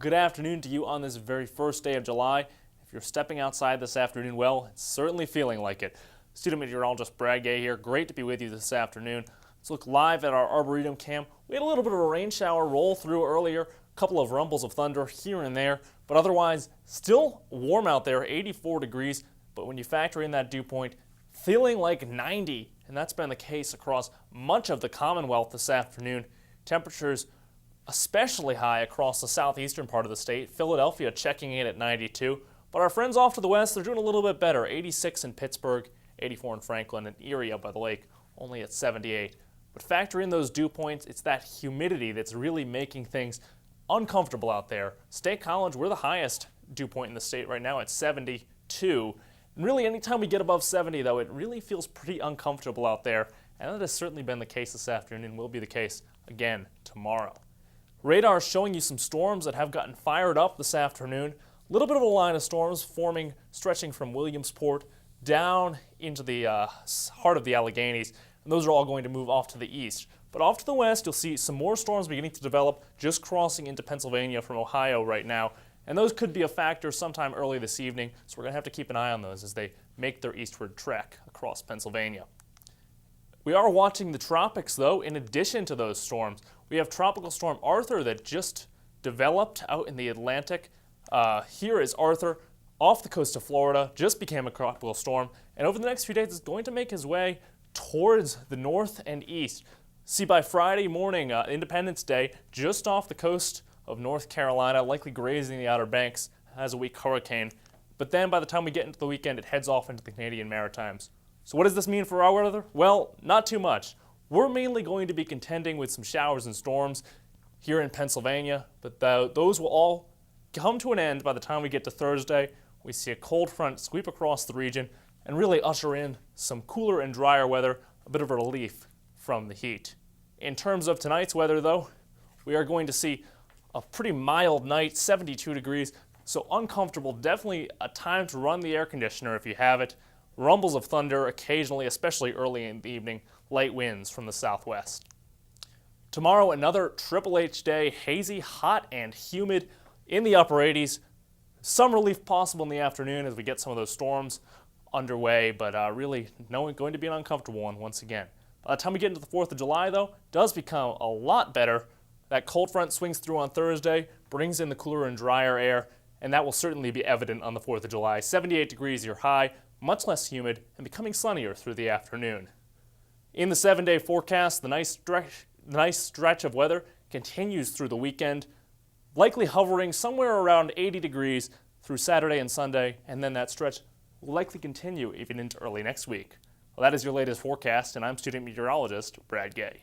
good afternoon to you on this very first day of July. If you're stepping outside this afternoon, well, it's certainly feeling like it. Student meteorologist Brad Guay here. Great to be with you this afternoon. Let's look live at our Arboretum cam. We had a little bit of a rain shower roll through earlier, a couple of rumbles of thunder here and there, but otherwise still warm out there, 84 degrees. But when you factor in that dew point, feeling like 90, and that's been the case across much of the Commonwealth this afternoon. Temperatures especially high across the southeastern part of the state. Philadelphia checking in at 92. But our friends off to the west, they're doing a little bit better. 86 in Pittsburgh, 84 in Franklin, and Erie up by the lake, only at 78. But factor in those dew points, it's that humidity that's really making things uncomfortable out there. State College, we're the highest dew point in the state right now at 72. And really, anytime we get above 70, though, it really feels pretty uncomfortable out there. And that has certainly been the case this afternoon and will be the case again tomorrow. Radar is showing you some storms that have gotten fired up this afternoon. A little bit of a line of storms stretching from Williamsport down into the heart of the Alleghenies, and those are all going to move off to the east. But off to the west, you'll see some more storms beginning to develop, just crossing into Pennsylvania from Ohio right now, and those could be a factor sometime early this evening, so we're going to have to keep an eye on those as they make their eastward trek across Pennsylvania. We are watching the tropics, though, in addition to those storms. We have Tropical Storm Arthur that just developed out in the Atlantic. Here is Arthur off the coast of Florida, just became a tropical storm, and over the next few days is going to make his way towards the north and east. See, by Friday morning, Independence Day, just off the coast of North Carolina, likely grazing the Outer Banks as a weak hurricane. But then by the time we get into the weekend, it heads off into the Canadian Maritimes. So what does this mean for our weather? Well, not too much. We're mainly going to be contending with some showers and storms here in Pennsylvania, but those will all come to an end by the time we get to Thursday. We see a cold front sweep across the region and really usher in some cooler and drier weather, a bit of a relief from the heat. In terms of tonight's weather, though, we are going to see a pretty mild night, 72 degrees, so uncomfortable. Definitely a time to run the air conditioner if you have it. Rumbles of thunder occasionally, especially early in the evening, light winds from the southwest. Tomorrow, another Triple H day, hazy, hot, and humid in the upper 80s. Some relief possible in the afternoon as we get some of those storms underway, but really going to be an uncomfortable one once again. By the time we get into the 4th of July, though, it does become a lot better. That cold front swings through on Thursday, brings in the cooler and drier air, and that will certainly be evident on the 4th of July. 78 degrees your high, much less humid, and becoming sunnier through the afternoon. In the 7-day forecast, the nice stretch of weather continues through the weekend, likely hovering somewhere around 80 degrees through Saturday and Sunday, and then that stretch will likely continue even into early next week. Well, that is your latest forecast, and I'm student meteorologist Brad Guay.